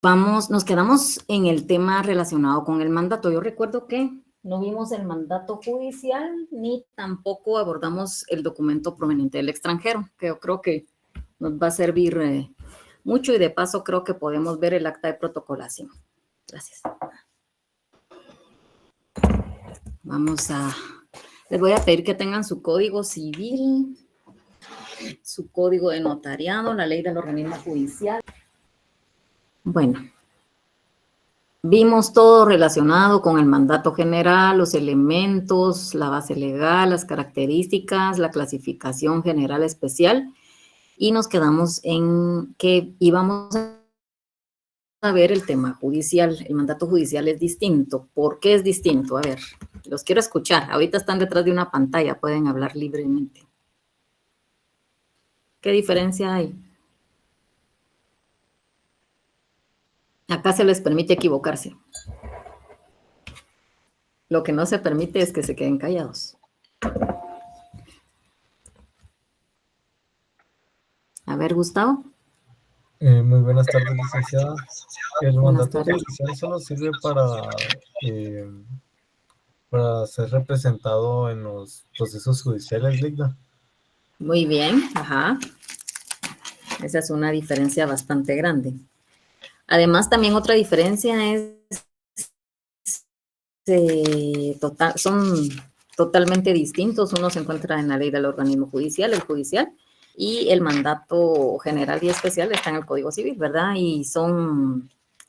Nos quedamos en el tema relacionado con el mandato. Yo recuerdo que no vimos el mandato judicial ni tampoco abordamos el documento proveniente del extranjero, que yo creo que nos va a servir mucho y de paso creo que podemos ver el acta de protocolación. Gracias. Les voy a pedir que tengan su código civil, su código de notariado, la ley del organismo judicial. Bueno, vimos todo relacionado con el mandato general, los elementos, la base legal, las características, la clasificación general especial y nos quedamos en que íbamos a ver el tema judicial. El mandato judicial es distinto. ¿Por qué es distinto? A ver, los quiero escuchar. Ahorita están detrás de una pantalla, pueden hablar libremente. ¿Qué diferencia hay? Acá se les permite equivocarse. Lo que no se permite es que se queden callados. A ver, Gustavo. Muy buenas tardes, licenciada. El mandato judicial solo sirve para ser representado en los procesos judiciales, Ligda. Muy bien, ajá. Esa es una diferencia bastante grande. Además, también otra diferencia es son totalmente distintos. Uno se encuentra en la ley del organismo judicial, el judicial, y el mandato general y especial está en el Código Civil, ¿verdad? Y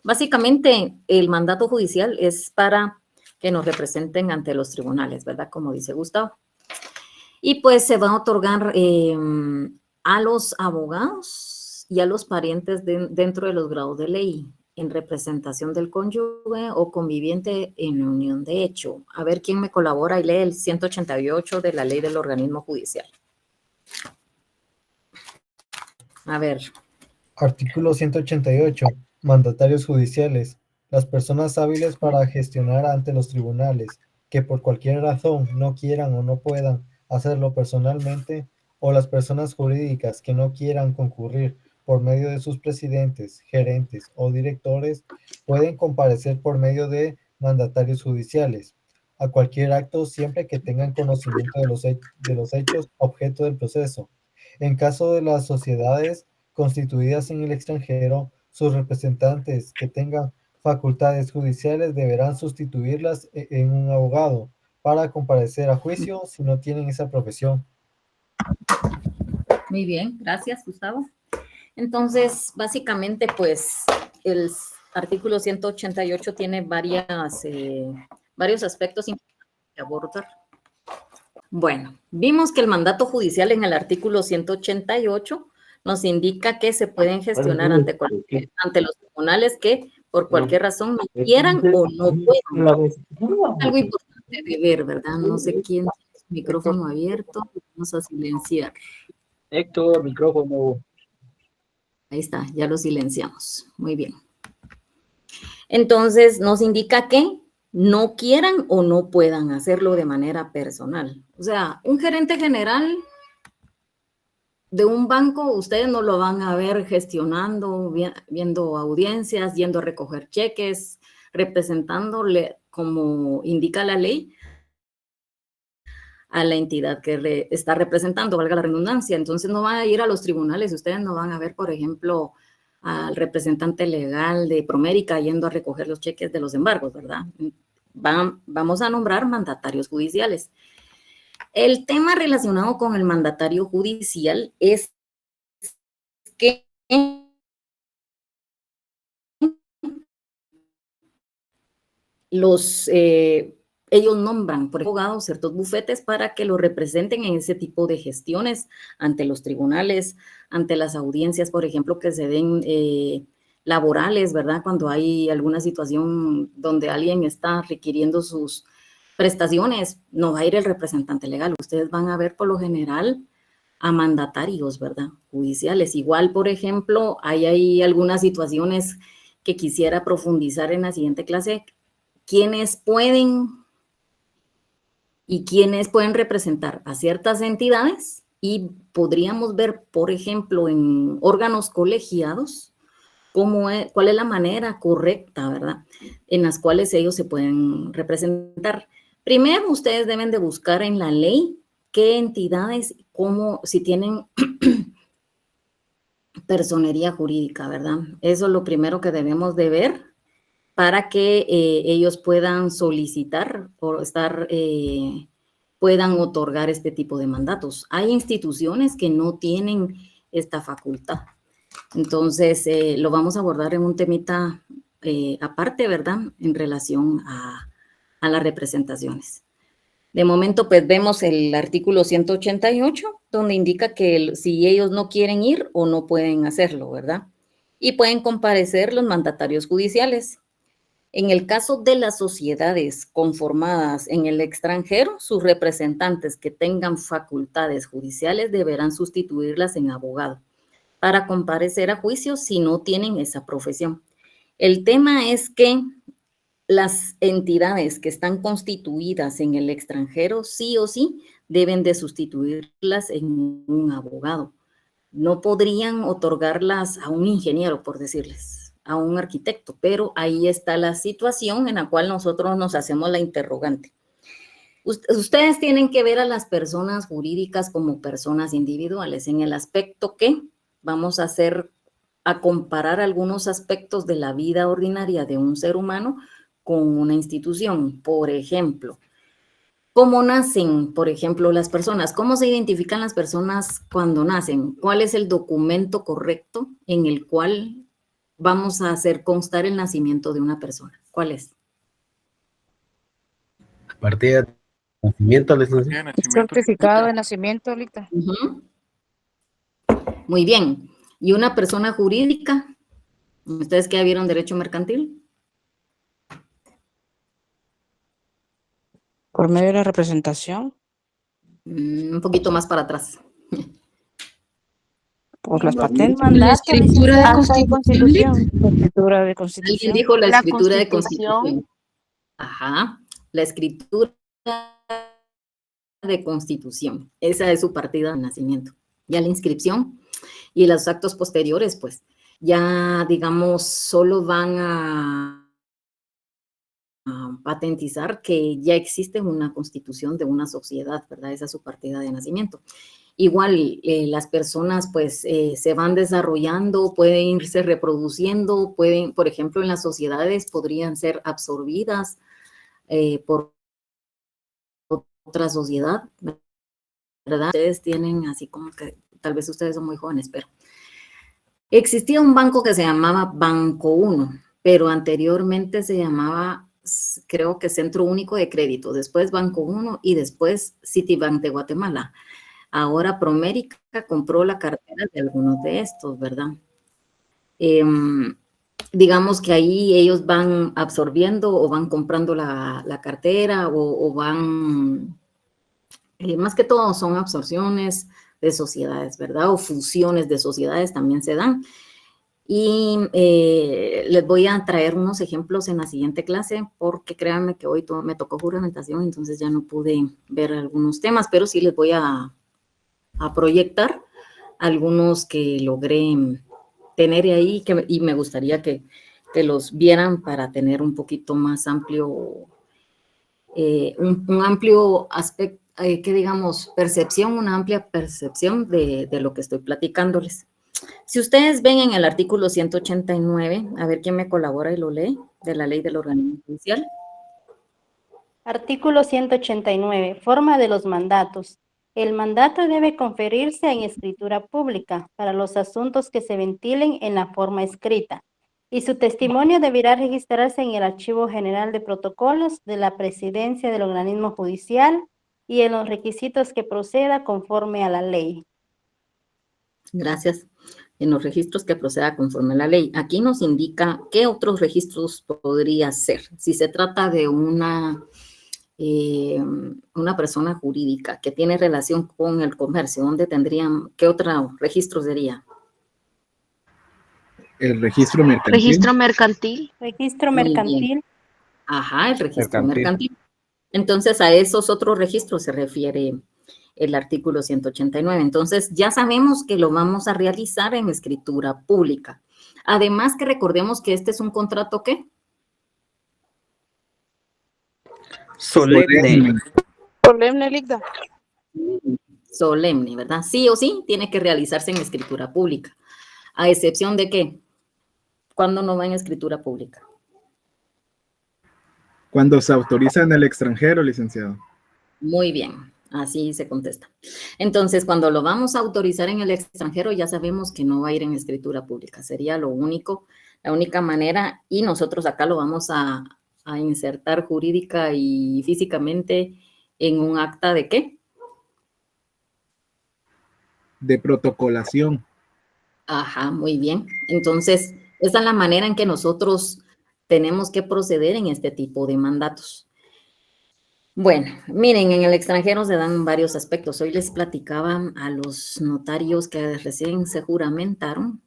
básicamente, el mandato judicial es para que nos representen ante los tribunales, ¿verdad? Como dice Gustavo. Y pues se va a otorgar a los abogados y a los parientes dentro de los grados de ley en representación del cónyuge o conviviente en unión de hecho. A ver quién me colabora y lee el 188 de la ley del organismo judicial. A ver. Artículo 188. Mandatarios judiciales. Las personas hábiles para gestionar ante los tribunales, que por cualquier razón no quieran o no puedan hacerlo personalmente, o las personas jurídicas que no quieran concurrir por medio de sus presidentes, gerentes o directores, pueden comparecer por medio de mandatarios judiciales a cualquier acto siempre que tengan conocimiento de los hechos objeto del proceso. En caso de las sociedades constituidas en el extranjero, sus representantes que tengan facultades judiciales deberán sustituirlas en un abogado para comparecer a juicio si no tienen esa profesión. Muy bien, gracias, Gustavo. Entonces, básicamente, pues, el artículo 188 tiene varios aspectos importantes que abordar. Bueno, vimos que el mandato judicial en el artículo 188 nos indica que se pueden gestionar ante los tribunales que por cualquier razón no quieran o no puedan. Algo importante de ver, ¿verdad? No sé quién tiene su micrófono abierto. Vamos a silenciar. Héctor, micrófono. Ahí está, ya lo silenciamos. Muy bien. Entonces, nos indica que no quieran o no puedan hacerlo de manera personal. O sea, un gerente general de un banco, ustedes no lo van a ver gestionando, viendo audiencias, yendo a recoger cheques, representándole, como indica la ley, a la entidad que está representando, valga la redundancia. Entonces no van a ir a los tribunales, ustedes no van a ver, por ejemplo, al representante legal de Promérica yendo a recoger los cheques de los embargos, ¿verdad? Vamos a nombrar mandatarios judiciales. El tema relacionado con el mandatario judicial es que ellos nombran por abogados ciertos bufetes para que lo representen en ese tipo de gestiones ante los tribunales, ante las audiencias, por ejemplo, que se den laborales, ¿verdad? Cuando hay alguna situación donde alguien está requiriendo sus prestaciones, no va a ir el representante legal. Ustedes van a ver por lo general a mandatarios, ¿verdad? Judiciales. Igual, por ejemplo, hay algunas situaciones que quisiera profundizar en la siguiente clase. ¿Quiénes pueden representar a ciertas entidades? Y podríamos ver, por ejemplo, en órganos colegiados, cuál es la manera correcta, ¿verdad?, en las cuales ellos se pueden representar. Primero, ustedes deben de buscar en la ley qué entidades, si tienen personería jurídica, ¿verdad? Eso es lo primero que debemos de ver para que ellos puedan solicitar o puedan otorgar este tipo de mandatos. Hay instituciones que no tienen esta facultad. Entonces, lo vamos a abordar en un temita aparte, ¿verdad?, en relación a las representaciones. De momento, pues vemos el artículo 188, donde indica que si ellos no quieren ir o no pueden hacerlo, ¿verdad? Y pueden comparecer los mandatarios judiciales. En el caso de las sociedades conformadas en el extranjero, sus representantes que tengan facultades judiciales deberán sustituirlas en abogado para comparecer a juicio si no tienen esa profesión. El tema es que las entidades que están constituidas en el extranjero, sí o sí, deben de sustituirlas en un abogado. No podrían otorgarlas a un ingeniero, por decirles, a un arquitecto, pero ahí está la situación en la cual nosotros nos hacemos la interrogante. Ustedes tienen que ver a las personas jurídicas como personas individuales, en el aspecto que vamos a comparar algunos aspectos de la vida ordinaria de un ser humano con una institución. Por ejemplo, ¿cómo nacen, por ejemplo, las personas? ¿Cómo se identifican las personas cuando nacen? ¿Cuál es el documento correcto en el cual vamos a hacer constar el nacimiento de una persona? ¿Cuál es? Partida de nacimiento, Certificado de nacimiento, ahorita. Muy bien. ¿Y una persona jurídica? ¿Ustedes que ya vieron derecho mercantil? Por medio de la representación. Un poquito más para atrás. Por las patentes. La escritura de constitución. La escritura de constitución. Alguien dijo la escritura de Constitución. constitución. Ajá. La escritura de constitución. Esa es su partida de nacimiento. Ya la inscripción y los actos posteriores, pues, ya, digamos, solo van a patentizar que ya existe una constitución de una sociedad, ¿verdad? Esa es su partida de nacimiento. Igual, las personas, pues, se van desarrollando, pueden irse reproduciendo, por ejemplo, en las sociedades podrían ser absorbidas por otra sociedad, ¿verdad? Ustedes tienen así como que, tal vez ustedes son muy jóvenes, pero existía un banco que se llamaba Banco 1, pero anteriormente se llamaba, creo que Centro Único de Crédito, después Banco 1 y después Citibank de Guatemala. Ahora Promérica compró la cartera de algunos de estos, ¿verdad? Digamos que ahí ellos van absorbiendo o van comprando la cartera o van, más que todo son absorciones de sociedades, ¿verdad? O fusiones de sociedades también se dan. Y les voy a traer unos ejemplos en la siguiente clase, porque créanme que hoy me tocó juramentación, entonces ya no pude ver algunos temas, pero sí les voy a proyectar algunos que logré tener ahí y me gustaría que los vieran para tener un poquito más amplio, un amplio aspecto, que digamos, una amplia percepción de lo que estoy platicándoles. Si ustedes ven en el artículo 189, a ver quién me colabora y lo lee, de la ley del organismo judicial. Artículo 189. Forma de los mandatos. El mandato debe conferirse en escritura pública para los asuntos que se ventilen en la forma escrita, y su testimonio deberá registrarse en el Archivo General de Protocolos de la Presidencia del organismo judicial y en los requisitos que proceda conforme a la ley. Gracias. En los registros que proceda conforme a la ley. Aquí nos indica qué otros registros podría ser. Si se trata de una persona jurídica que tiene relación con el comercio, ¿dónde tendrían, qué otro registro sería? El registro mercantil. Registro mercantil. Registro mercantil. Ajá, el registro mercantil. Entonces, a esos otros registros se refiere el artículo 189. Entonces, ya sabemos que lo vamos a realizar en escritura pública. Además que recordemos que este es un contrato, ¿qué? Solemne. Solemne, Ligda. Solemne, ¿verdad? Sí o sí tiene que realizarse en escritura pública. ¿A excepción de qué? ¿Cuándo no va en escritura pública? Cuando se autoriza en el extranjero, licenciado. Muy bien, así se contesta. Entonces, cuando lo vamos a autorizar en el extranjero, ya sabemos que no va a ir en escritura pública. Sería lo único, la única manera, y nosotros acá lo vamos a insertar jurídica y físicamente en un acta de ¿qué? De protocolación. Ajá, muy bien. Entonces, esa es la manera en que nosotros tenemos que proceder en este tipo de mandatos. Bueno, miren, en el extranjero se dan varios aspectos. Hoy les platicaba a los notarios que recién se juramentaron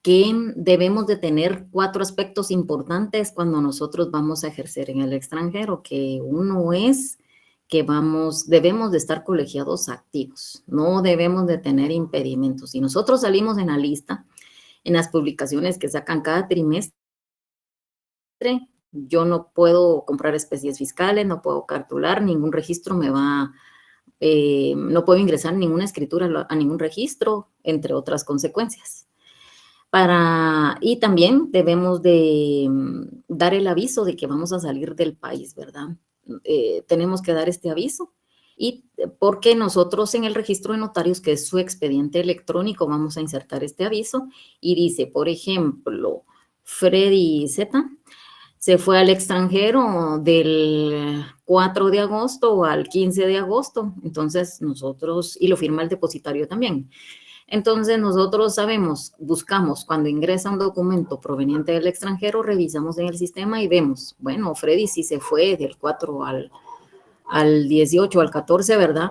que debemos de tener 4 aspectos importantes cuando nosotros vamos a ejercer en el extranjero, que uno es que debemos de estar colegiados activos, no debemos de tener impedimentos. Si nosotros salimos en la lista, en las publicaciones que sacan cada trimestre, yo no puedo comprar especies fiscales, no puedo cartular, ningún registro me va, no puedo ingresar ninguna escritura a ningún registro, entre otras consecuencias. Y también debemos de dar el aviso de que vamos a salir del país, ¿verdad? Tenemos que dar este aviso. Y porque nosotros en el registro de notarios, que es su expediente electrónico, vamos a insertar este aviso y dice, por ejemplo, Freddy Z se fue al extranjero del 4 de agosto al 15 de agosto, entonces nosotros, y lo firma el depositario también. Entonces nosotros sabemos, buscamos cuando ingresa un documento proveniente del extranjero, revisamos en el sistema y vemos, bueno, Freddy sí se fue del 4 al 18, al 14, ¿verdad?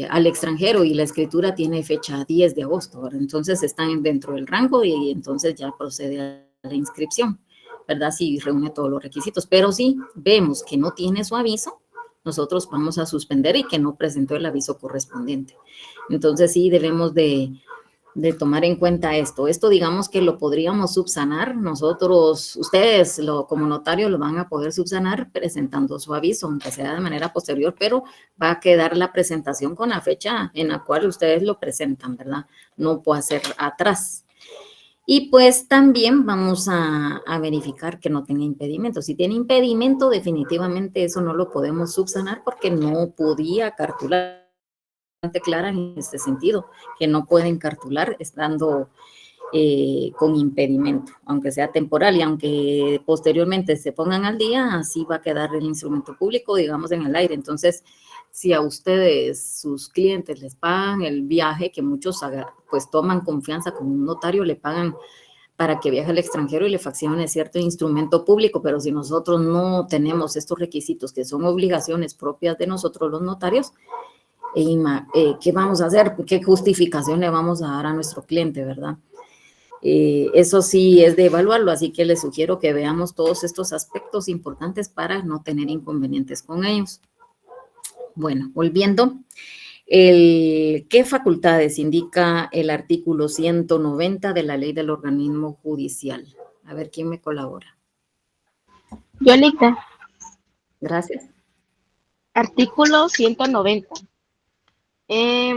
Al extranjero, y la escritura tiene fecha 10 de agosto, ¿verdad? Entonces están dentro del rango y entonces ya procede a la inscripción, ¿verdad? Si reúne todos los requisitos, pero si vemos que no tiene su aviso, nosotros vamos a suspender y que no presentó el aviso correspondiente. Entonces sí debemos de tomar en cuenta esto. Esto digamos que lo podríamos subsanar nosotros, ustedes como notario lo van a poder subsanar presentando su aviso, aunque sea de manera posterior, pero va a quedar la presentación con la fecha en la cual ustedes lo presentan, ¿verdad? No puede ser atrás. Y pues también vamos a verificar que no tenga impedimento. Si tiene impedimento, definitivamente eso no lo podemos subsanar porque no podía cartular. Clara en este sentido, que no pueden cartular estando con impedimento, aunque sea temporal y aunque posteriormente se pongan al día, así va a quedar el instrumento público, digamos, en el aire. Entonces, si a ustedes, sus clientes, les pagan el viaje, que muchos pues toman confianza con un notario, le pagan para que viaje al extranjero y le faccione cierto instrumento público, pero si nosotros no tenemos estos requisitos que son obligaciones propias de nosotros los notarios, ¿qué vamos a hacer? ¿Qué justificación le vamos a dar a nuestro cliente, verdad? Eso sí es de evaluarlo, así que les sugiero que veamos todos estos aspectos importantes para no tener inconvenientes con ellos. Bueno, volviendo, ¿qué facultades indica el artículo 190 de la Ley del Organismo Judicial? A ver, ¿quién me colabora? Yolita, Gracias. artículo 190.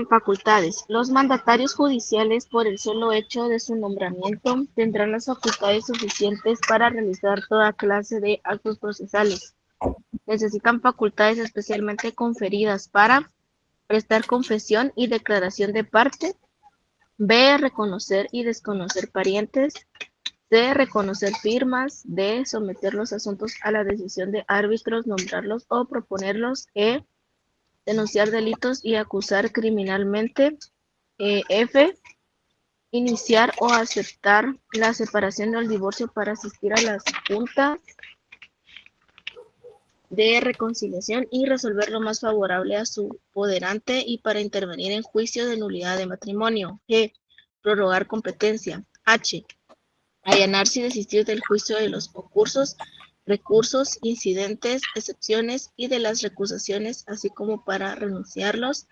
Facultades. Los mandatarios judiciales, por el solo hecho de su nombramiento, tendrán las facultades suficientes para realizar toda clase de actos procesales. Necesitan facultades especialmente conferidas para prestar confesión y declaración de parte. B. Reconocer y desconocer parientes. C. Reconocer firmas. D. Someter los asuntos a la decisión de árbitros, nombrarlos o proponerlos. E. Denunciar delitos y acusar criminalmente. F. Iniciar o aceptar la separación o el divorcio para asistir a las juntas de reconciliación y resolver lo más favorable a su poderante y para intervenir en juicio de nulidad de matrimonio. G. Prorrogar competencia. H. Allanarse y desistir del juicio de los concursos, recursos, incidentes, excepciones y de las recusaciones, así como para renunciarlos,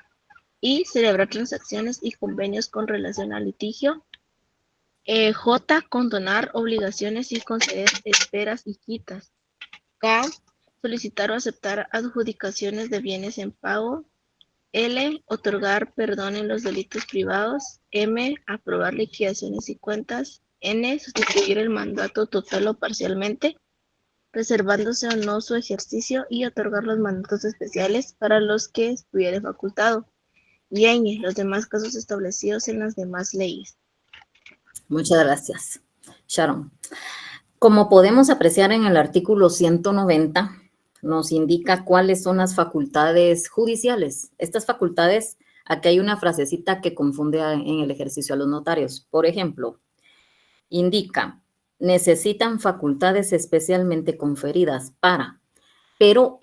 y celebrar transacciones y convenios con relación al litigio. J, condonar obligaciones y conceder esperas y quitas. K, solicitar o aceptar adjudicaciones de bienes en pago. L, otorgar perdón en los delitos privados. M, aprobar liquidaciones y cuentas. N, sustituir el mandato total o parcialmente, reservándose o no su ejercicio, y otorgar los mandatos especiales para los que estuviere facultado. Y N, los demás casos establecidos en las demás leyes. Muchas gracias, Sharon. Como podemos apreciar en el artículo 190, nos indica cuáles son las facultades judiciales. Estas facultades, aquí hay una frasecita que confunde en el ejercicio a los notarios. Por ejemplo, indica, necesitan facultades especialmente conferidas para, pero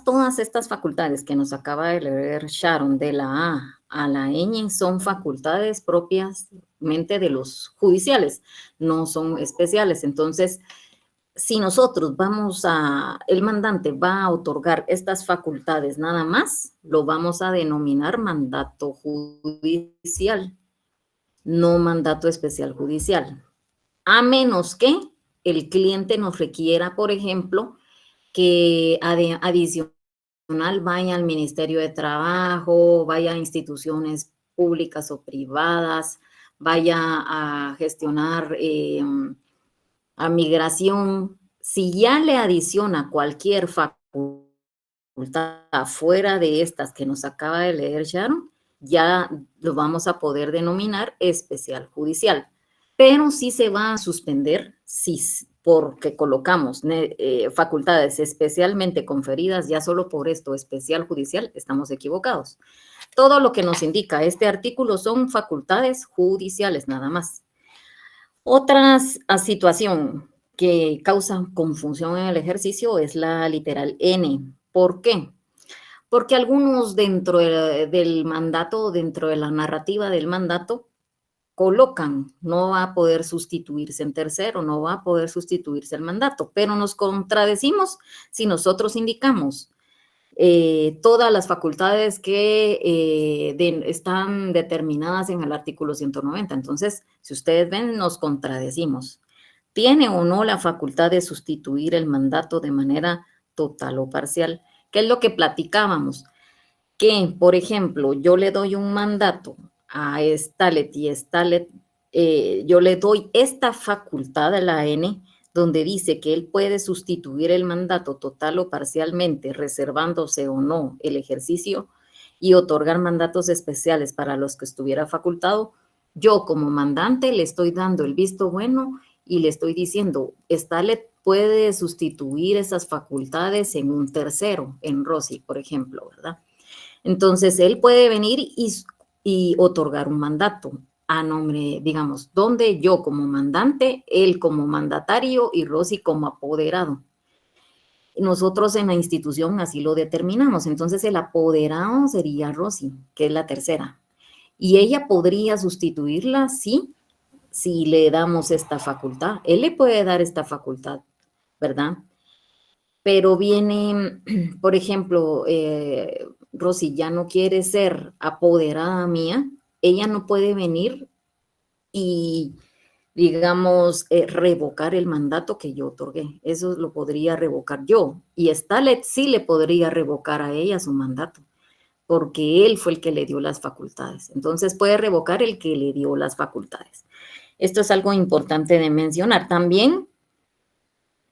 todas estas facultades que nos acaba de leer Sharon, de la A a la ñ, son facultades propiamente de los judiciales, no son especiales. Entonces, si nosotros el mandante va a otorgar estas facultades nada más, lo vamos a denominar mandato judicial, no mandato especial judicial. A menos que el cliente nos requiera, por ejemplo, que adicional vaya al Ministerio de Trabajo, vaya a instituciones públicas o privadas, vaya a gestionar a migración. Si ya le adiciona cualquier facultad fuera de estas que nos acaba de leer Sharon, ya lo vamos a poder denominar especial judicial. Pero sí se va a suspender porque colocamos facultades especialmente conferidas, ya solo por esto, especial judicial, estamos equivocados. Todo lo que nos indica este artículo son facultades judiciales, nada más. Otra situación que causa confusión en el ejercicio es la literal N. ¿Por qué? Porque algunos dentro del mandato, dentro de la narrativa del mandato, colocan, no va a poder sustituirse en tercero, no va a poder sustituirse el mandato, pero nos contradecimos si nosotros indicamos todas las facultades que están determinadas en el artículo 190. Entonces, si ustedes ven, nos contradecimos. ¿Tiene o no la facultad de sustituir el mandato de manera total o parcial? ¿Qué es lo que platicábamos? Que, por ejemplo, yo le doy un mandato a Stalet y Stalet, yo le doy esta facultad a la N, donde dice que él puede sustituir el mandato total o parcialmente, reservándose o no el ejercicio, y otorgar mandatos especiales para los que estuviera facultado. Yo como mandante le estoy dando el visto bueno y le estoy diciendo, Stalet puede sustituir esas facultades en un tercero, en Rosy, por ejemplo, ¿verdad? Entonces, él puede venir y otorgar un mandato a nombre, digamos, donde yo como mandante, él como mandatario y Rosy como apoderado. Nosotros en la institución así lo determinamos. Entonces, el apoderado sería Rosy, que es la tercera. Y ella podría sustituirla, sí, si le damos esta facultad. Él le puede dar esta facultad, ¿verdad? Pero viene, por ejemplo, Rosy ya no quiere ser apoderada mía, ella no puede venir y, digamos, revocar el mandato que yo otorgué. Eso lo podría revocar yo. Y Stalet sí le podría revocar a ella su mandato, porque él fue el que le dio las facultades. Entonces puede revocar el que le dio las facultades. Esto es algo importante de mencionar. También,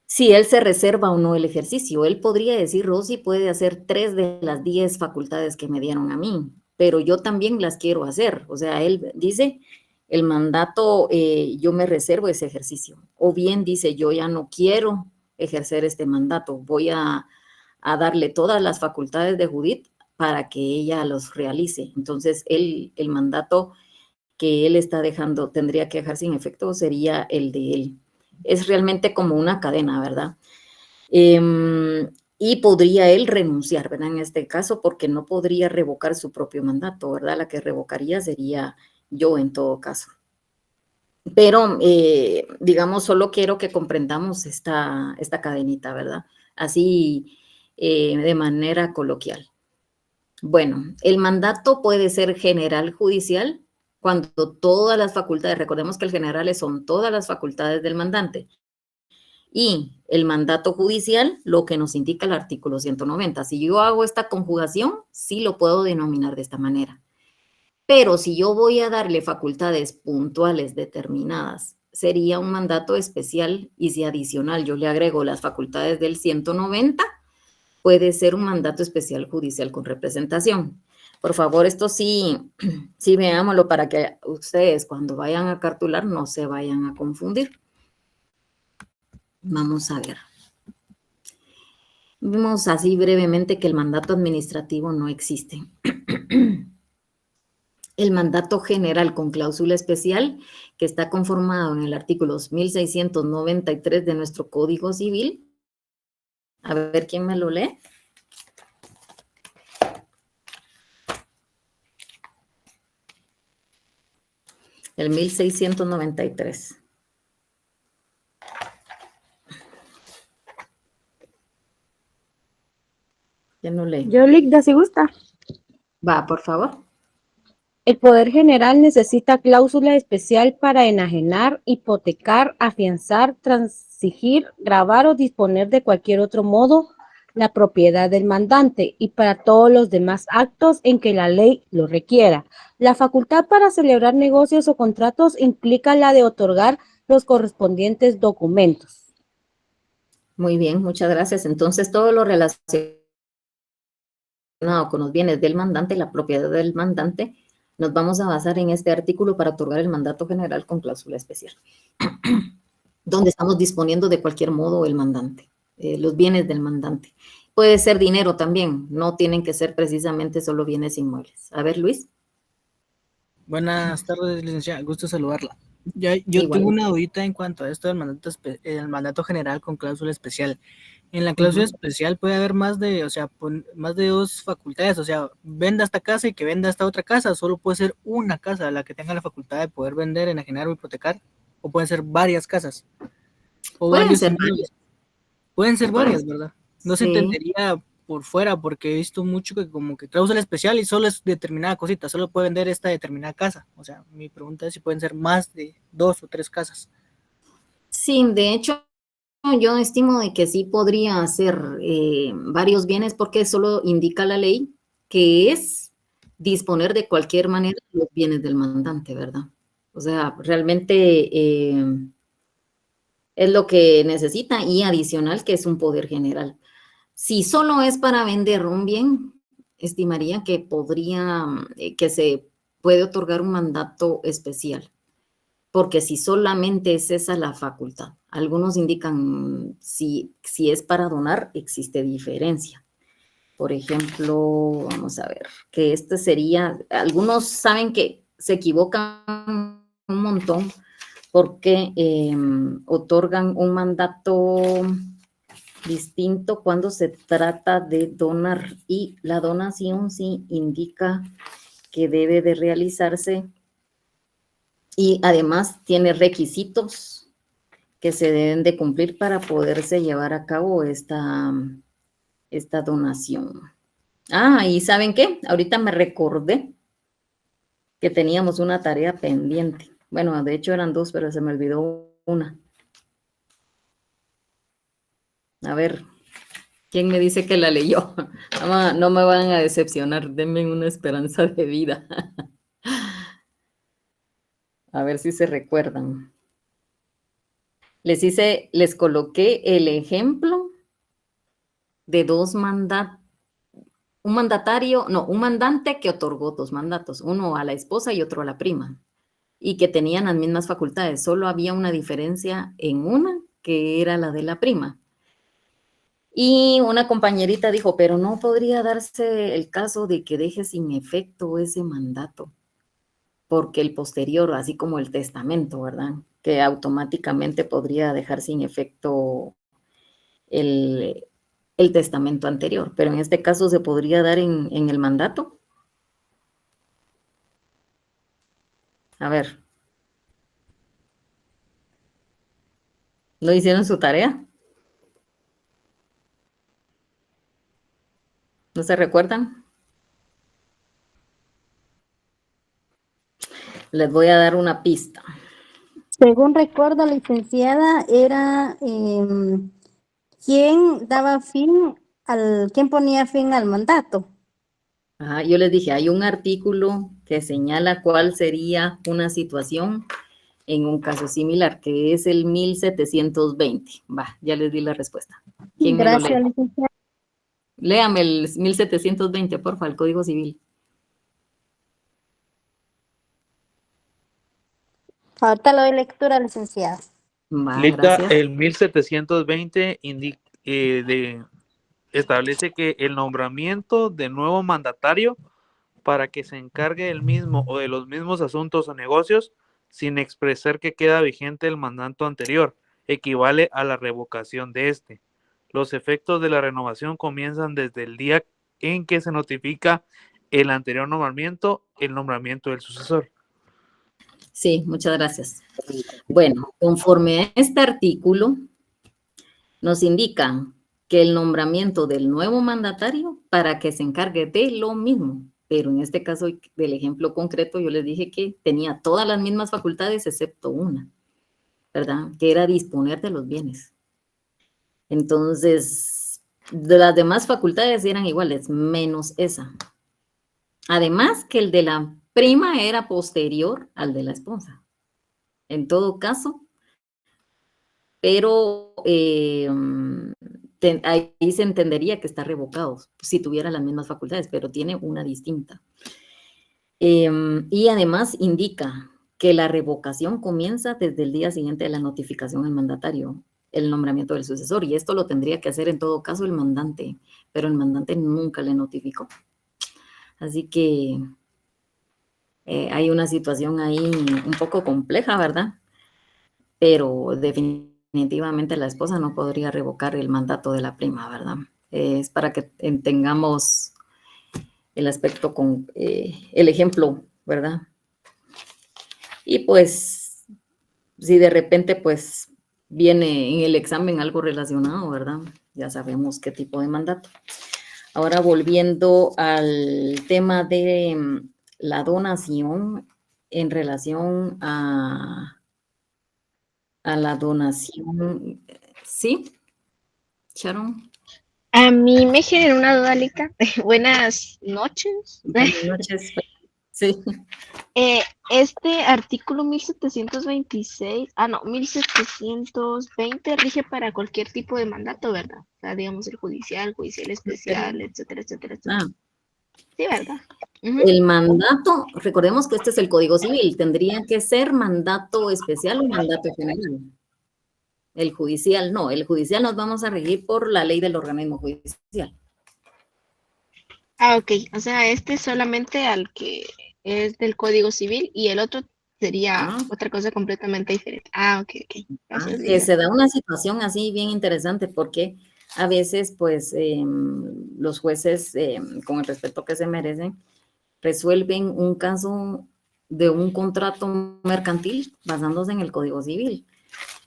si él se reserva o no el ejercicio, él podría decir, Rosy puede hacer 3 de las 10 facultades que me dieron a mí, pero yo también las quiero hacer. O sea, él dice, el mandato, yo me reservo ese ejercicio. O bien dice, yo ya no quiero ejercer este mandato, voy a darle todas las facultades de Judith para que ella los realice. Entonces, el mandato que él está dejando, tendría que dejar sin efecto, sería el de él. Es realmente como una cadena, ¿verdad? Y podría él renunciar, ¿verdad? En este caso, porque no podría revocar su propio mandato, ¿verdad? La que revocaría sería yo en todo caso. Pero, digamos, solo quiero que comprendamos esta cadenita, ¿verdad? Así, de manera coloquial. Bueno, el mandato puede ser general judicial cuando todas las facultades, recordemos que el general son todas las facultades del mandante, y el mandato judicial, lo que nos indica el artículo 190. Si yo hago esta conjugación, sí lo puedo denominar de esta manera. Pero si yo voy a darle facultades puntuales determinadas, sería un mandato especial, y si adicional yo le agrego las facultades del 190, puede ser un mandato especial judicial con representación. Por favor, esto sí veámoslo para que ustedes cuando vayan a cartular no se vayan a confundir. Vamos a ver. Vimos así brevemente que el mandato administrativo no existe. El mandato general con cláusula especial, que está conformado en el artículo 1693 de nuestro Código Civil. A ver, ¿quién me lo lee? El 1693. ¿Quién lo lee? Yo, Ligda, si gusta. Va, por favor. El Poder General necesita cláusula especial para enajenar, hipotecar, afianzar, transigir, gravar o disponer de cualquier otro modo la propiedad del mandante y para todos los demás actos en que la ley lo requiera. La facultad para celebrar negocios o contratos implica la de otorgar los correspondientes documentos. Muy bien, muchas gracias. Entonces, todo lo relacionado con los bienes del mandante, la propiedad del mandante, nos vamos a basar en este artículo para otorgar el mandato general con cláusula especial, donde estamos disponiendo de cualquier modo el mandante, los bienes del mandante. Puede ser dinero también, no tienen que ser precisamente solo bienes inmuebles. A ver, Luis. Buenas tardes, licenciada, gusto saludarla. Yo tengo una dudita en cuanto a esto del mandato general con cláusula especial. En la cláusula especial puede haber más de, más de dos facultades, o sea, venda esta casa y que venda esta otra casa, solo puede ser una casa la que tenga la facultad de poder vender, enajenar o hipotecar, o pueden ser varias casas. O pueden ser varias. Pueden ser varias, ¿verdad? No se Sí. entendería por fuera, porque he visto mucho que como que cláusula especial y solo es determinada cosita, solo puede vender esta determinada casa. O sea, mi pregunta es si pueden ser más de 2 o 3 casas. Sí, de hecho, yo estimo de que sí podría ser varios bienes porque solo indica la ley que es disponer de cualquier manera los bienes del mandante, ¿verdad? O sea, realmente es lo que necesita y adicional que es un poder general. Si solo es para vender un bien, estimaría que podría, que se puede otorgar un mandato especial, porque si solamente es esa la facultad. Algunos indican si es para donar, existe diferencia. Por ejemplo, vamos a ver, que este sería, algunos saben que se equivocan un montón porque otorgan un mandato distinto cuando se trata de donar, y la donación sí indica que debe de realizarse y además tiene requisitos que se deben de cumplir para poderse llevar a cabo esta donación. Ah, ¿y saben qué? Ahorita me recordé que teníamos una tarea pendiente. Bueno, de hecho eran dos, pero se me olvidó una. A ver, ¿quién me dice que la leyó? No me van a decepcionar, denme una esperanza de vida. A ver si se recuerdan. Les coloqué el ejemplo de un mandante que otorgó dos mandatos, uno a la esposa y otro a la prima, y que tenían las mismas facultades, solo había una diferencia en una, que era la de la prima. Y una compañerita dijo, pero no podría darse el caso de que deje sin efecto ese mandato, porque el posterior, así como el testamento, ¿verdad? Que automáticamente podría dejar sin efecto el testamento anterior, pero en este caso se podría dar en el mandato. A ver. ¿No hicieron su tarea? ¿No se recuerdan? Les voy a dar una pista. Según recuerdo, licenciada, era quién ponía fin al mandato. Ajá, yo les dije, hay un artículo que señala cuál sería una situación en un caso similar, que es el 1720. Va, ya les di la respuesta. ¿Quién me lo Gracias, lee? licenciada. Léame el 1720, porfa, el Código Civil. Ahorita le doy lectura, licenciada. Va, Lita, gracias. el 1720 establece que el nombramiento de nuevo mandatario para que se encargue del mismo o de los mismos asuntos o negocios sin expresar que queda vigente el mandato anterior equivale a la revocación de este. Los efectos de la renovación comienzan desde el día en que se notifica el anterior nombramiento, el nombramiento del sucesor. Sí, muchas gracias. Bueno, conforme a este artículo, nos indica que el nombramiento del nuevo mandatario para que se encargue de lo mismo, pero en este caso del ejemplo concreto yo les dije que tenía todas las mismas facultades excepto una, ¿verdad? Que era disponer de los bienes. Entonces, de las demás facultades eran iguales, menos esa. Además que el de la prima era posterior al de la esposa. En todo caso, pero ahí se entendería que está revocado si tuviera las mismas facultades, pero tiene una distinta. Y además indica que la revocación comienza desde el día siguiente de la notificación al mandatario, el nombramiento del sucesor, y esto lo tendría que hacer en todo caso el mandante, pero el mandante nunca le notificó. Así que hay una situación ahí un poco compleja, ¿verdad? Pero definitivamente la esposa no podría revocar el mandato de la prima, ¿verdad? Es para que tengamos el aspecto con el ejemplo, ¿verdad? Y pues, si de repente pues viene en el examen algo relacionado, ¿verdad? Ya sabemos qué tipo de mandato. Ahora volviendo al tema de la donación en relación a la donación, ¿sí? Sharon. A mí me generó una duda, Lita. Buenas noches. Buenas noches. Sí. Este artículo 1720 rige para cualquier tipo de mandato, ¿verdad? O sea, digamos el judicial especial, etcétera, etcétera, etcétera. Ah, Sí, ¿verdad? el mandato, recordemos que este es el Código Civil, tendría que ser mandato especial o mandato general. El judicial no, el judicial nos vamos a regir por la ley del organismo judicial. Ah, ok. O sea, este solamente al que es del Código Civil y el otro sería otra cosa completamente diferente. Ah, ok, ok. Gracias, Que Lina. se da una situación así bien interesante porque a veces pues los jueces con el respeto que se merecen resuelven un caso de un contrato mercantil basándose en el Código Civil.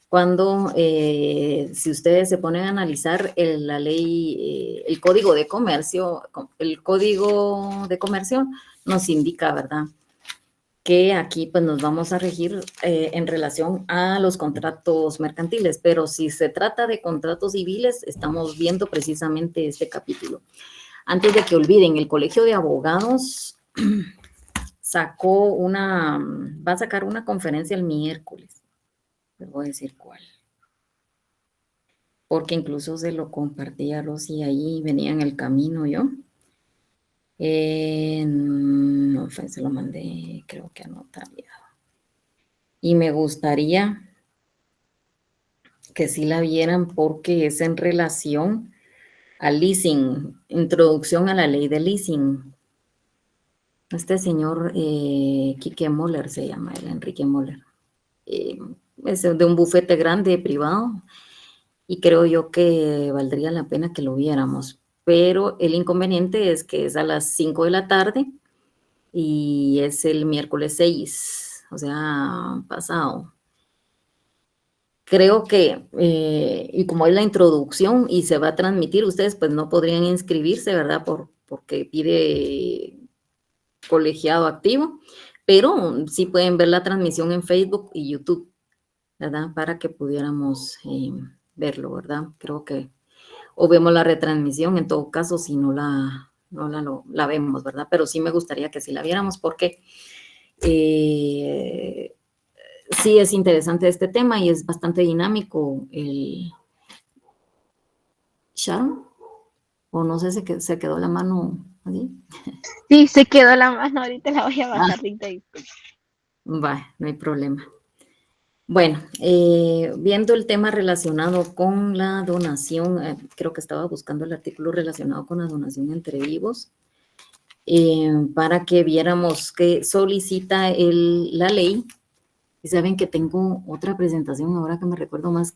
Cuando, si ustedes se ponen a analizar la ley, el Código de Comercio nos indica, ¿verdad?, que aquí pues nos vamos a regir en relación a los contratos mercantiles, pero si se trata de contratos civiles, estamos viendo precisamente este capítulo. Antes de que olviden, el Colegio de Abogados va a sacar una conferencia el miércoles. Les voy a decir cuál. Porque incluso se lo compartí a Rosy ahí, venía en el camino yo. No, se lo mandé, creo que anotado. Y me gustaría que sí la vieran porque es en relación al leasing, introducción a la ley de leasing. Este señor Quique Moller se llama, el Enrique Moller. Es de un bufete grande privado y creo yo que valdría la pena que lo viéramos. Pero el inconveniente es que es a las 5 de la tarde y es el miércoles 6, o sea, pasado. Creo que, y como es la introducción y se va a transmitir, ustedes pues no podrían inscribirse, ¿verdad? Porque pide colegiado activo, pero sí pueden ver la transmisión en Facebook y YouTube, ¿verdad? Para que pudiéramos verlo, ¿verdad? Creo que, o vemos la retransmisión, en todo caso, si no la vemos, ¿verdad? Pero sí me gustaría que sí la viéramos porque sí es interesante este tema y es bastante dinámico el... ¿Sharon? O no sé, se quedó la mano así. Sí, se quedó la mano, ahorita la voy a bajar, Rita, disculpe. Va, no hay problema. Bueno, viendo el tema relacionado con la donación, creo que estaba buscando el artículo relacionado con la donación entre vivos, para que viéramos qué solicita la ley. Y saben que tengo otra presentación ahora que me recuerdo más,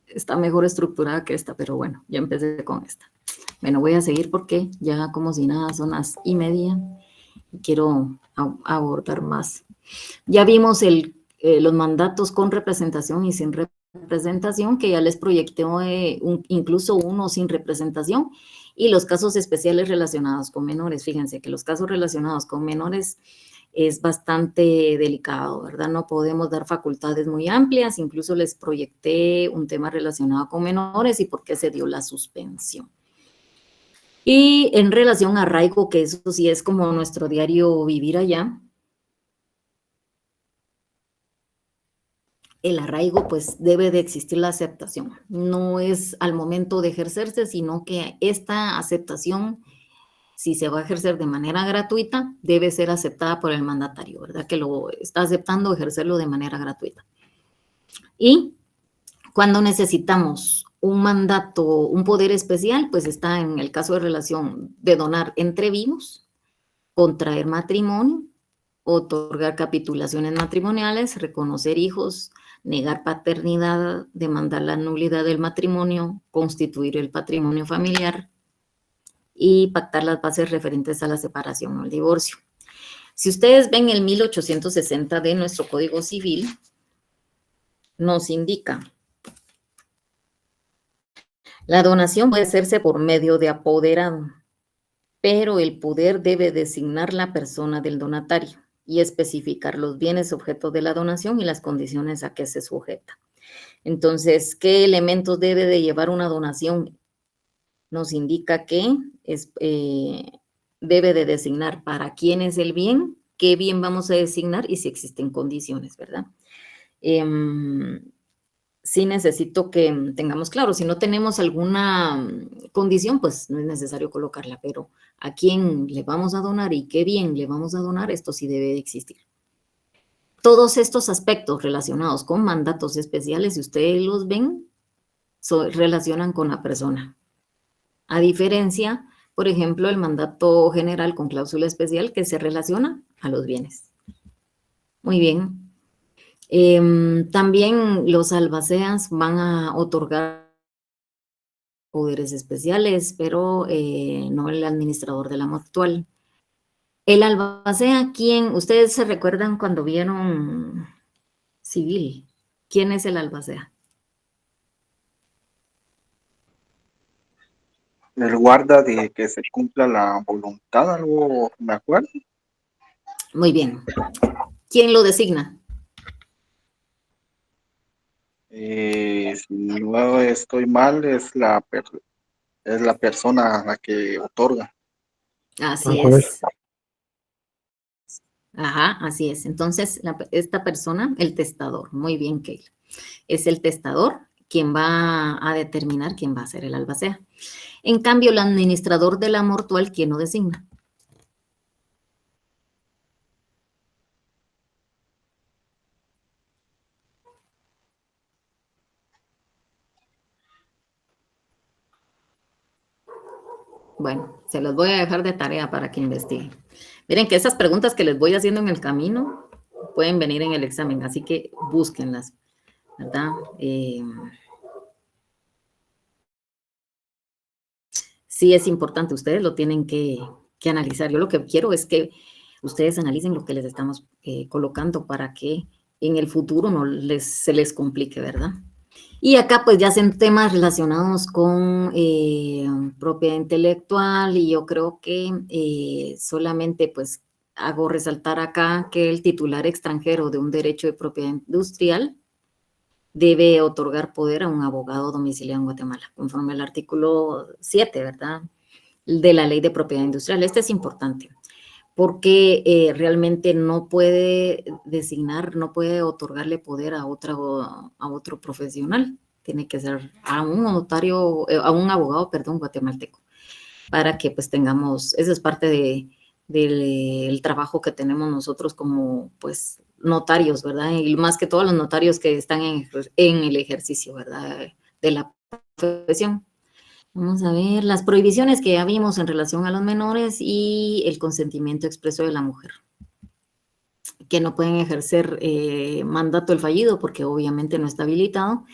está mejor estructurada que esta, pero bueno, ya empecé con esta. Bueno, voy a seguir porque ya como si nada son las 1:30 y quiero abordar más. Ya vimos los mandatos con representación y sin representación, que ya les proyecté incluso uno sin representación, y los casos especiales relacionados con menores. Fíjense que los casos relacionados con menores es bastante delicado, ¿verdad? No podemos dar facultades muy amplias, incluso les proyecté un tema relacionado con menores y por qué se dio la suspensión. Y en relación a arraigo, que eso sí es como nuestro diario vivir allá, el arraigo, pues debe de existir la aceptación. No es al momento de ejercerse, sino que esta aceptación, si se va a ejercer de manera gratuita, debe ser aceptada por el mandatario, ¿verdad? Que lo está aceptando ejercerlo de manera gratuita. Y cuando necesitamos un mandato, un poder especial, pues está en el caso de relación de donar entre vivos, contraer matrimonio, otorgar capitulaciones matrimoniales, reconocer hijos, negar paternidad, demandar la nulidad del matrimonio, constituir el patrimonio familiar y pactar las bases referentes a la separación o el divorcio. Si ustedes ven el 1860 de nuestro Código Civil, nos indica: la donación puede hacerse por medio de apoderado, pero el poder debe designar la persona del donatario y especificar los bienes objeto de la donación y las condiciones a que se sujeta. Entonces, ¿qué elementos debe de llevar una donación? Nos indica que debe de designar para quién es el bien, qué bien vamos a designar y si existen condiciones, ¿verdad? Sí necesito que tengamos claro, si no tenemos alguna condición, pues no es necesario colocarla, pero a quién le vamos a donar y qué bien le vamos a donar, esto sí debe de existir. Todos estos aspectos relacionados con mandatos especiales, si ustedes los ven, relacionan con la persona. A diferencia, por ejemplo, el mandato general con cláusula especial que se relaciona a los bienes. Muy bien. También los albaceas van a otorgar poderes especiales, pero no el administrador de la mutual. El albacea, ¿quién? Ustedes se recuerdan cuando vieron Civil. ¿Quién es el albacea? El guarda de que se cumpla la voluntad, algo me acuerdo. Muy bien. ¿Quién lo designa? Si no estoy mal, es la persona a la que otorga. Así es. Ajá, así es. Entonces, esta persona, el testador, muy bien, Keila, es el testador quien va a determinar quién va a ser el albacea. En cambio, el administrador de la mortual, ¿quién lo designa? Bueno, se los voy a dejar de tarea para que investiguen. Miren que esas preguntas que les voy haciendo en el camino pueden venir en el examen, así que búsquenlas, ¿verdad? Sí es importante, ustedes lo tienen que analizar. Yo lo que quiero es que ustedes analicen lo que les estamos colocando para que en el futuro no se les complique, ¿verdad? Y acá pues ya hacen temas relacionados con propiedad intelectual y yo creo que solamente pues hago resaltar acá que el titular extranjero de un derecho de propiedad industrial debe otorgar poder a un abogado domiciliado en Guatemala, conforme al artículo 7, ¿verdad?, de la Ley de Propiedad Industrial. Este es importante, porque realmente no puede designar, no puede otorgarle poder a otro profesional. Tiene que ser a un notario, a un abogado, perdón, guatemalteco, para que pues tengamos, eso es parte del trabajo que tenemos nosotros como pues notarios, ¿verdad? Y más que todos los notarios que están en el ejercicio, ¿verdad?, de la profesión. Vamos a ver las prohibiciones que ya vimos en relación a los menores y el consentimiento expreso de la mujer, que no pueden ejercer mandato el fallido porque obviamente no está habilitado,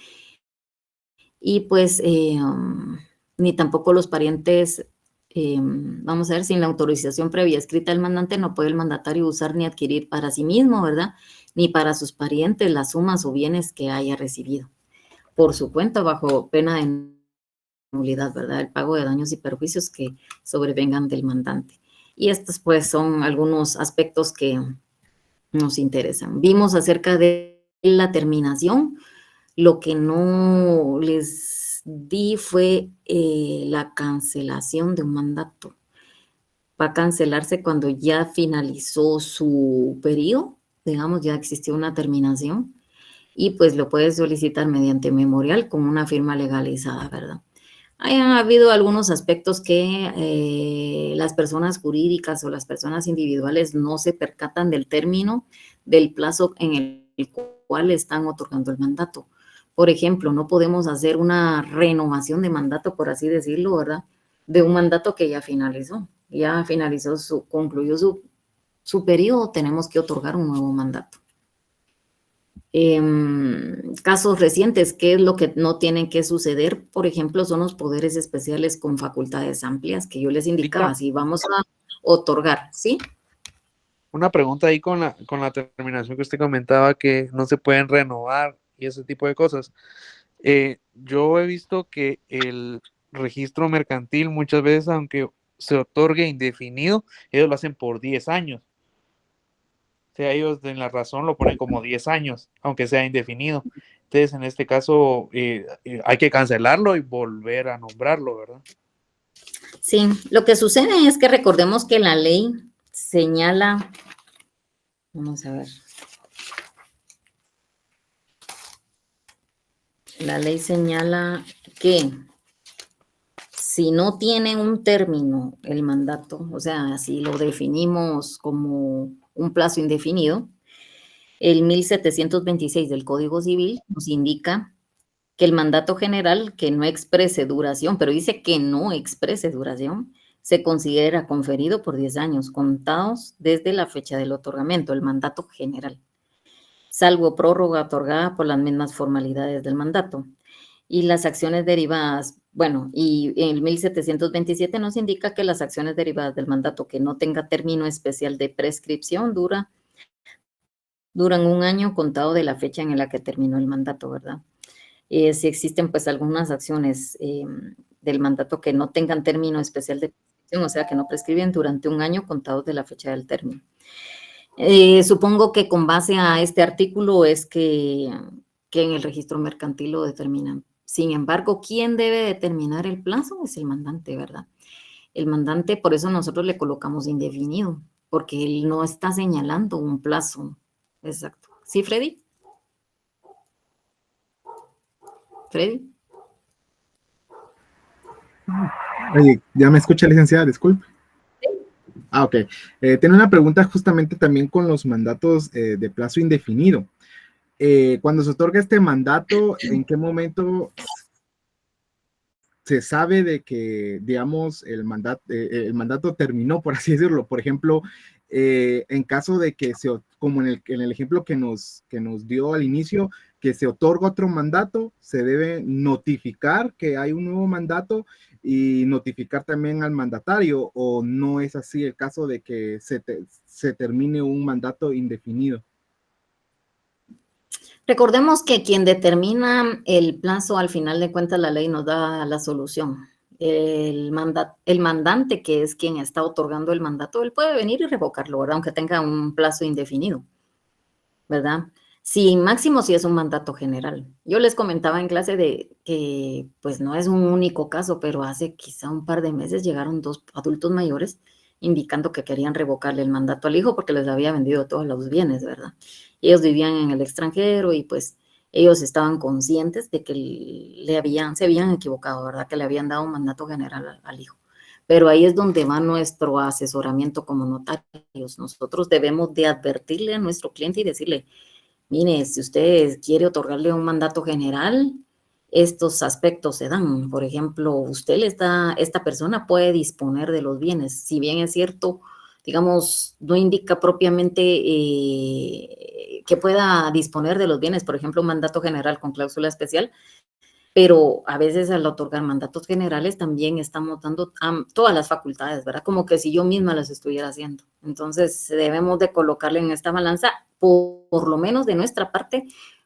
y pues ni tampoco los parientes, vamos a ver, sin la autorización previa escrita del mandante no puede el mandatario usar ni adquirir para sí mismo, ¿verdad?, ni para sus parientes las sumas o bienes que haya recibido por su cuenta bajo pena de nulidad, ¿verdad?, el pago de daños y perjuicios que sobrevengan del mandante. Y estos pues son algunos aspectos que nos interesan. Vimos acerca de la terminación. Lo que no les di fue la cancelación de un mandato. Va a cancelarse cuando ya finalizó su periodo, digamos, ya existió una terminación, y pues lo puede solicitar mediante memorial con una firma legalizada, ¿verdad? Ha habido algunos aspectos que las personas jurídicas o las personas individuales no se percatan del término del plazo en el cual están otorgando el mandato. Por ejemplo, no podemos hacer una renovación de mandato, por así decirlo, ¿verdad?, de un mandato que ya finalizó, concluyó su periodo, tenemos que otorgar un nuevo mandato. Casos recientes, ¿qué es lo que no tienen que suceder? Por ejemplo, son los poderes especiales con facultades amplias, que yo les indicaba, si vamos a otorgar, ¿sí? Una pregunta ahí con la terminación que usted comentaba, que no se pueden renovar y ese tipo de cosas. Yo he visto que el registro mercantil muchas veces, aunque se otorgue indefinido, ellos lo hacen por 10 años. O sea, ellos en la razón lo ponen como 10 años, aunque sea indefinido. Entonces, en este caso, hay que cancelarlo y volver a nombrarlo, ¿verdad? Sí, lo que sucede es que recordemos que la ley señala, vamos a ver, la ley señala que si no tiene un término el mandato, o sea, si lo definimos como un plazo indefinido, el 1726 del Código Civil nos indica que el mandato general que no exprese duración, pero dice que no exprese duración, se considera conferido por 10 años, contados desde la fecha del otorgamiento, el mandato general, salvo prórroga otorgada por las mismas formalidades del mandato. Y las acciones derivadas, bueno, y el 1727 nos indica que las acciones derivadas del mandato que no tenga término especial de prescripción duran un año contado de la fecha en la que terminó el mandato, ¿verdad? Si existen pues algunas acciones del mandato que no tengan término especial de prescripción, o sea, que no prescriben durante un año contados de la fecha del término. Supongo que con base a este artículo es que en el registro mercantil lo determinan. Sin embargo, ¿quién debe determinar el plazo? Es el mandante, ¿verdad? El mandante, por eso nosotros le colocamos indefinido, porque él no está señalando un plazo exacto. ¿Sí, Freddy? Freddy. Oye, ¿ya me escucha, licenciada? Disculpe. Ah, ok. Tiene una pregunta justamente también con los mandatos de plazo indefinido. Cuando se otorga este mandato, ¿en qué momento se sabe de que, digamos, el mandato terminó, por así decirlo? Por ejemplo, en caso de que como en el ejemplo que nos dio al inicio, que se otorga otro mandato, se debe notificar que hay un nuevo mandato y notificar también al mandatario, o no es así el caso de que se termine un mandato indefinido. Recordemos que quien determina el plazo, al final de cuentas, la ley nos da la solución. el mandante, que es quien está otorgando el mandato, él puede venir y revocarlo, ¿verdad? Aunque tenga un plazo indefinido, ¿verdad? Sí, máximo si es un mandato general. Yo les comentaba en clase de que, pues no es un único caso, pero hace quizá un par de meses llegaron 2 adultos mayores indicando que querían revocarle el mandato al hijo porque les había vendido todos los bienes, ¿verdad? Ellos vivían en el extranjero y pues ellos estaban conscientes de que se habían equivocado, ¿verdad? Que le habían dado un mandato general al hijo. Pero ahí es donde va nuestro asesoramiento como notarios. Nosotros debemos de advertirle a nuestro cliente y decirle, mire, si usted quiere otorgarle un mandato general, estos aspectos se dan. Por ejemplo, esta persona puede disponer de los bienes. Si bien es cierto, digamos, no indica propiamente que pueda disponer de los bienes, por ejemplo, un mandato general con cláusula especial, pero a veces al otorgar mandatos generales también estamos dando todas las facultades, ¿verdad? Como que si yo misma las estuviera haciendo. Entonces, debemos de colocarle en esta balanza, por lo menos de nuestra parte,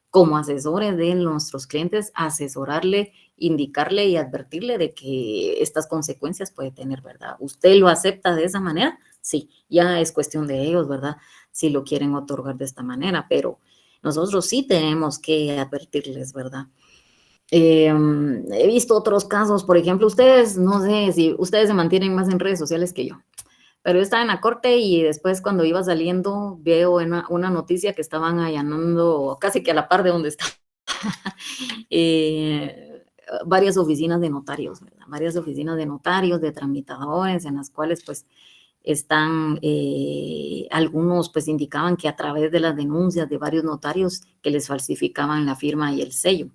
como asesores de nuestros clientes, asesorarle, indicarle y advertirle de que estas consecuencias puede tener, ¿verdad? ¿Usted lo acepta de esa manera? Sí, ya es cuestión de ellos, ¿verdad? Si lo quieren otorgar de esta manera, pero nosotros sí tenemos que advertirles, ¿verdad? He visto otros casos, por ejemplo, ustedes, no sé si ustedes se mantienen más en redes sociales que yo, pero yo estaba en la corte y después cuando iba saliendo veo una noticia que estaban allanando casi que a la par de donde está varias oficinas de notarios, ¿verdad? Varias oficinas de notarios, de tramitadores, en las cuales pues están, algunos pues indicaban que a través de las denuncias de varios notarios que les falsificaban la firma y el sello.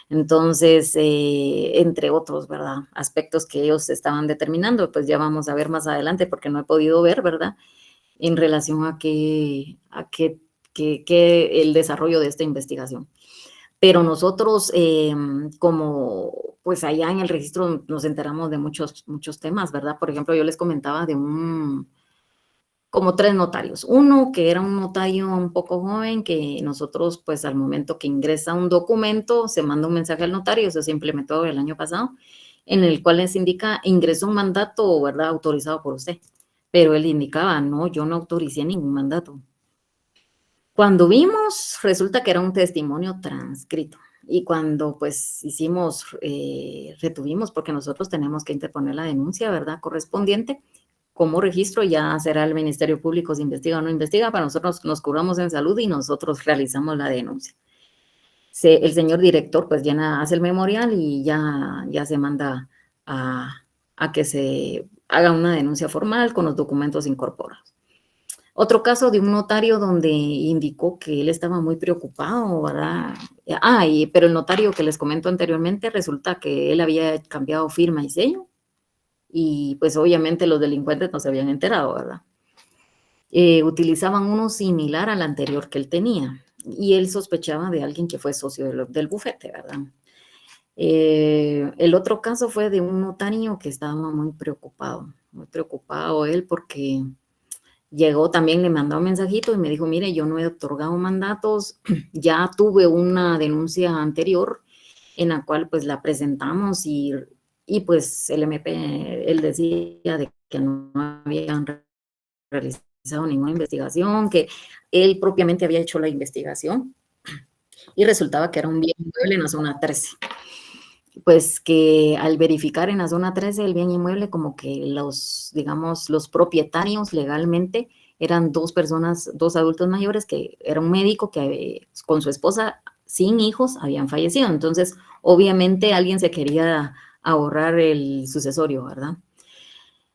Entonces, entre otros, ¿verdad? Aspectos que ellos estaban determinando, pues ya vamos a ver más adelante porque no he podido ver, ¿verdad? En relación a que el desarrollo de esta investigación. Pero nosotros, como pues allá en el registro nos enteramos de muchos temas, ¿verdad? Por ejemplo, yo les comentaba de como 3 notarios. Uno que era un notario un poco joven, que nosotros, pues al momento que ingresa un documento, se manda un mensaje al notario, eso se implementó el año pasado, en el cual les indica, ingresó un mandato, ¿verdad?, autorizado por usted. Pero él indicaba, no, yo no autoricé ningún mandato. Cuando vimos, resulta que era un testimonio transcrito. Y cuando pues retuvimos, porque nosotros tenemos que interponer la denuncia, ¿verdad?, correspondiente, como registro ya será el Ministerio Público si investiga o no investiga, para nosotros nos curamos en salud y nosotros realizamos la denuncia. El señor director pues hace el memorial y ya se manda a que se haga una denuncia formal con los documentos incorporados. Otro caso de un notario donde indicó que él estaba muy preocupado, ¿verdad? Pero el notario que les comento anteriormente, resulta que él había cambiado firma y sello, y pues obviamente los delincuentes no se habían enterado, ¿verdad? Utilizaban uno similar al anterior que él tenía, y él sospechaba de alguien que fue socio del bufete, ¿verdad? El otro caso fue de un notario que estaba muy preocupado él porque llegó, también le mandó un mensajito y me dijo, mire, yo no he otorgado mandatos, ya tuve una denuncia anterior en la cual pues la presentamos y pues el MP, él decía de que no habían realizado ninguna investigación, que él propiamente había hecho la investigación y resultaba que era un bien inmueble en la zona 13. Pues que al verificar en la zona 13 el bien inmueble, como que los propietarios legalmente eran 2 personas, 2 adultos mayores, que era un médico que con su esposa sin hijos habían fallecido. Entonces, obviamente alguien se quería ahorrar el sucesorio, ¿verdad?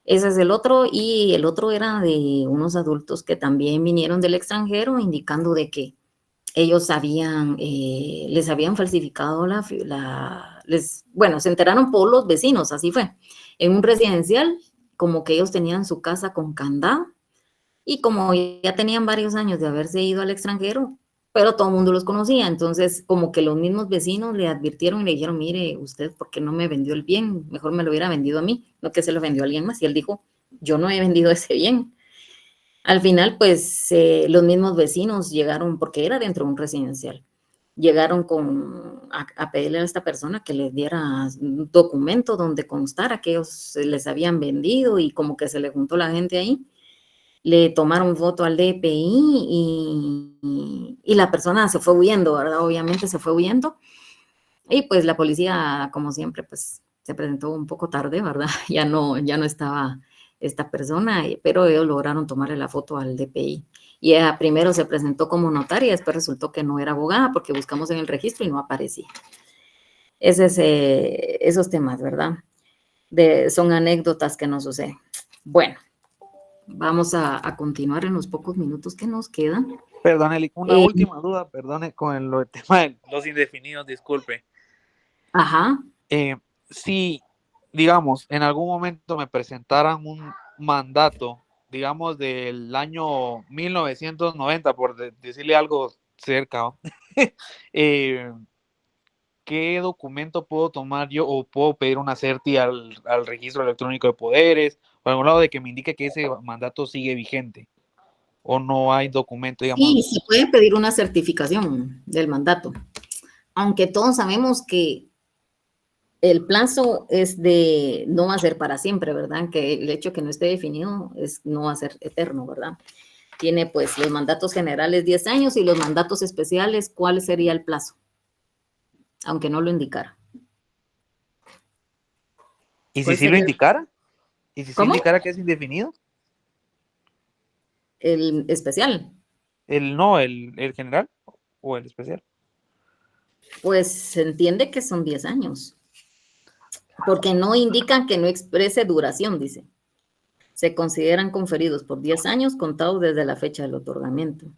Ese es el otro, y el otro era de unos adultos que también vinieron del extranjero indicando de que ellos les habían falsificado se enteraron por los vecinos, así fue, en un residencial, como que ellos tenían su casa con candado, y como ya tenían varios años de haberse ido al extranjero, pero todo el mundo los conocía, entonces como que los mismos vecinos le advirtieron y le dijeron, mire, usted, ¿por qué no me vendió el bien? Mejor me lo hubiera vendido a mí, no que se lo vendió a alguien más, y él dijo, yo no he vendido ese bien. Al final, pues, los mismos vecinos llegaron, porque era dentro de un residencial, llegaron a pedirle a esta persona que les diera un documento donde constara que ellos les habían vendido y como que se le juntó la gente ahí. Le tomaron foto al DPI y la persona se fue huyendo, ¿verdad? Obviamente se fue huyendo. Y pues la policía, como siempre, pues se presentó un poco tarde, ¿verdad? Ya no estaba esta persona, pero ellos lograron tomarle la foto al DPI. Y ella primero se presentó como notaria y después resultó que no era abogada porque buscamos en el registro y no aparecía. Esos temas, ¿verdad? Son anécdotas que nos suceden. Bueno, vamos a continuar en los pocos minutos que nos quedan. Perdón, Eli, una última duda, perdone, con el tema de los indefinidos, disculpe. Ajá. Si, digamos, en algún momento me presentaran un mandato, digamos, del año 1990, por decirle algo cerca, ¿no? ¿Qué documento puedo tomar yo o puedo pedir una certi al registro electrónico de poderes o a algún lado de que me indique que ese mandato sigue vigente? ¿O no hay documento, digamos? Sí, se puede pedir una certificación del mandato, aunque todos sabemos que el plazo no va a ser para siempre, ¿verdad? Que el hecho que no esté definido no va a ser eterno, ¿verdad? Tiene pues los mandatos generales 10 años y los mandatos especiales, ¿cuál sería el plazo? Aunque no lo indicara. ¿Y si sí lo indicara? ¿Y si sí ¿Cómo? indicara que es indefinido? ¿El especial? ¿El general o el especial? Pues se entiende que son 10 años. Porque no indican que no exprese duración, dice. Se consideran conferidos por 10 años contados desde la fecha del otorgamiento.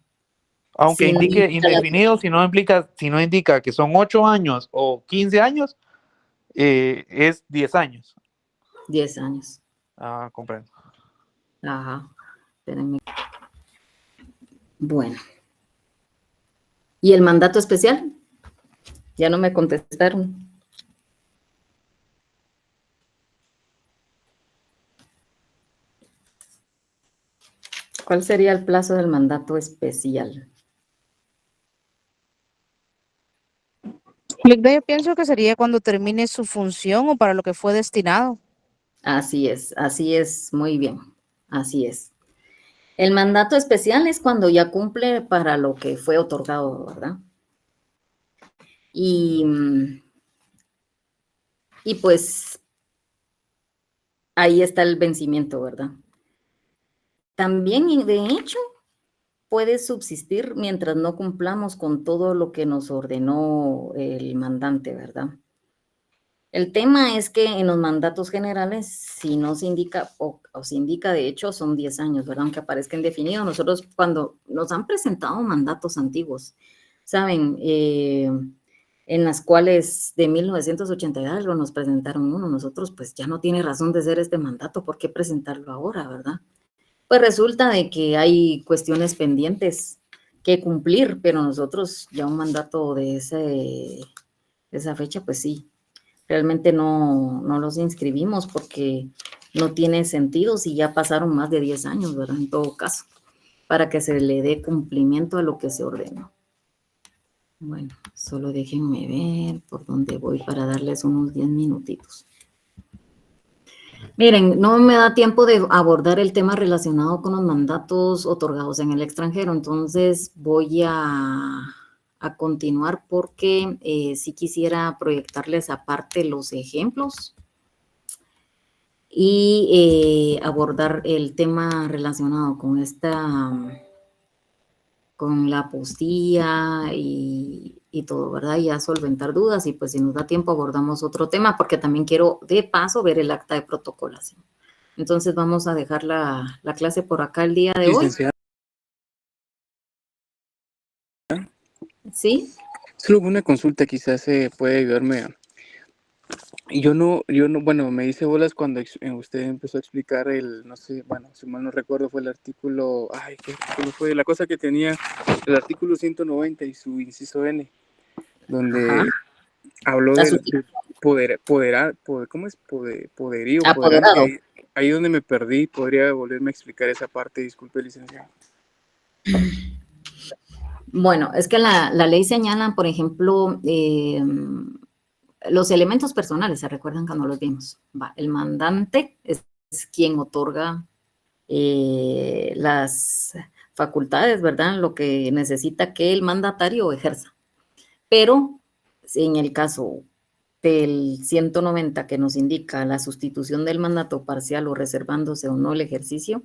Aunque indique indefinido, si no indica que son 8 años o 15 años, es 10 años. 10 años. Ah, comprendo. Ajá. Espérenme. Bueno. ¿Y el mandato especial? Ya no me contestaron. ¿Cuál sería el plazo del mandato especial? Yo pienso que sería cuando termine su función o para lo que fue destinado. Así es, muy bien, así es. El mandato especial es cuando ya cumple para lo que fue otorgado, ¿verdad? Y pues ahí está el vencimiento, ¿verdad? También, de hecho, puede subsistir mientras no cumplamos con todo lo que nos ordenó el mandante, ¿verdad? El tema es que en los mandatos generales, si no se indica, o se indica, de hecho, son 10 años, ¿verdad? Aunque aparezca indefinido, nosotros cuando nos han presentado mandatos antiguos, ¿saben? En las cuales de 1980 y algo nos presentaron uno, nosotros pues ya no tiene razón de ser este mandato, ¿por qué presentarlo ahora, verdad? Pues resulta de que hay cuestiones pendientes que cumplir, pero nosotros ya un mandato de esa fecha, pues sí, realmente no los inscribimos porque no tiene sentido si ya pasaron más de 10 años, ¿verdad? En todo caso, para que se le dé cumplimiento a lo que se ordenó. Bueno, solo déjenme ver por dónde voy para darles unos 10 minutitos. Miren, no me da tiempo de abordar el tema relacionado con los mandatos otorgados en el extranjero, entonces voy a continuar porque sí quisiera proyectarles aparte los ejemplos y abordar el tema relacionado con con la apostilla y todo, ¿verdad? Y a solventar dudas y pues si nos da tiempo abordamos otro tema porque también quiero de paso ver el acta de protocolación. Entonces vamos a dejar la clase por acá el día de hoy. ¿Sí? Solo una consulta, quizás puede ayudarme. Yo no, bueno, me hice bolas cuando usted empezó a explicar no sé, bueno, si mal no recuerdo fue el artículo, ¿qué artículo fue? La cosa que tenía el artículo 190 y su inciso N, donde habló del ¿cómo es? Poderío, apoderado. Ahí donde me perdí, podría volverme a explicar esa parte, disculpe, licenciado. Bueno, es que la ley señala, por ejemplo, los elementos personales, ¿se recuerdan cuando los vimos? El mandante es quien otorga las facultades, ¿verdad? Lo que necesita que el mandatario ejerza. Pero en el caso del 190 que nos indica la sustitución del mandato parcial o reservándose o no el ejercicio,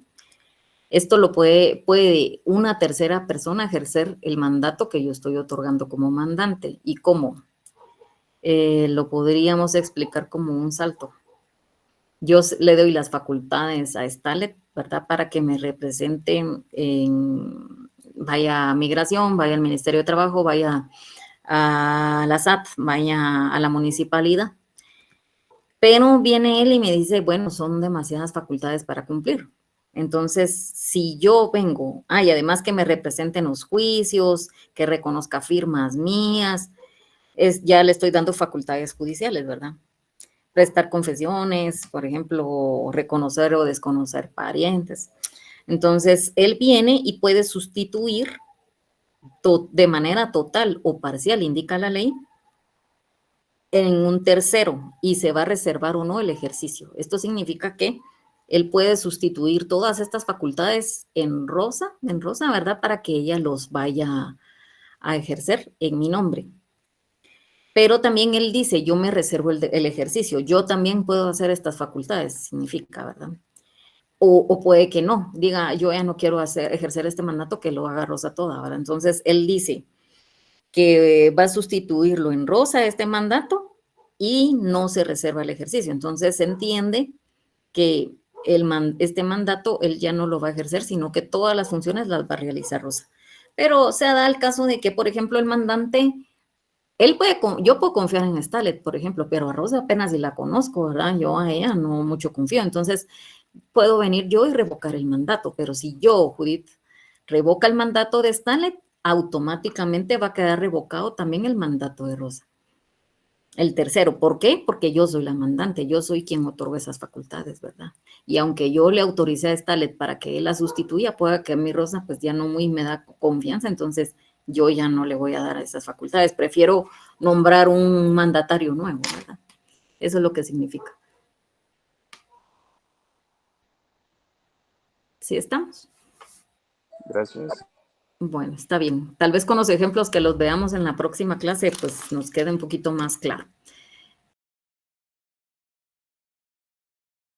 esto lo puede una tercera persona ejercer el mandato que yo estoy otorgando como mandante. ¿Y cómo? Lo podríamos explicar como un salto. Yo le doy las facultades a Stalet, ¿verdad? Para que me represente vaya a Migración, vaya al Ministerio de Trabajo, vaya a la SAT, vaya a la municipalidad. Pero viene él y me dice, bueno, son demasiadas facultades para cumplir. Entonces, si yo vengo, y además que me representen los juicios, que reconozca firmas mías, ya le estoy dando facultades judiciales, ¿verdad? Prestar confesiones, por ejemplo, reconocer o desconocer parientes. Entonces, él viene y puede sustituir de manera total o parcial, indica la ley, en un tercero y se va a reservar o no el ejercicio. Esto significa que él puede sustituir todas estas facultades en rosa, ¿verdad? Para que ella los vaya a ejercer en mi nombre. Pero también él dice, yo me reservo el ejercicio, yo también puedo hacer estas facultades, significa, ¿verdad? O puede que no, diga, yo ya no quiero ejercer este mandato, que lo haga Rosa toda, ¿verdad? Entonces, él dice que va a sustituirlo en rosa este mandato y no se reserva el ejercicio. Entonces, se entiende que este mandato él ya no lo va a ejercer, sino que todas las funciones las va a realizar Rosa. Pero se da el caso de que, por ejemplo, el mandante, yo puedo confiar en Stalet, por ejemplo, pero a Rosa apenas si la conozco, ¿verdad? Yo a ella no mucho confío. Entonces, puedo venir yo y revocar el mandato, pero si yo, Judith, revoca el mandato de Stalet, automáticamente va a quedar revocado también el mandato de Rosa. El tercero, ¿por qué? Porque yo soy la mandante, yo soy quien otorga esas facultades, ¿verdad? Y aunque yo le autoricé a Stalet para que él la sustituya, pueda que a mi Rosa pues ya no muy me da confianza, entonces yo ya no le voy a dar esas facultades, prefiero nombrar un mandatario nuevo, ¿verdad? Eso es lo que significa. ¿Sí estamos? Gracias. Bueno, está bien. Tal vez con los ejemplos que los veamos en la próxima clase, pues nos quede un poquito más claro.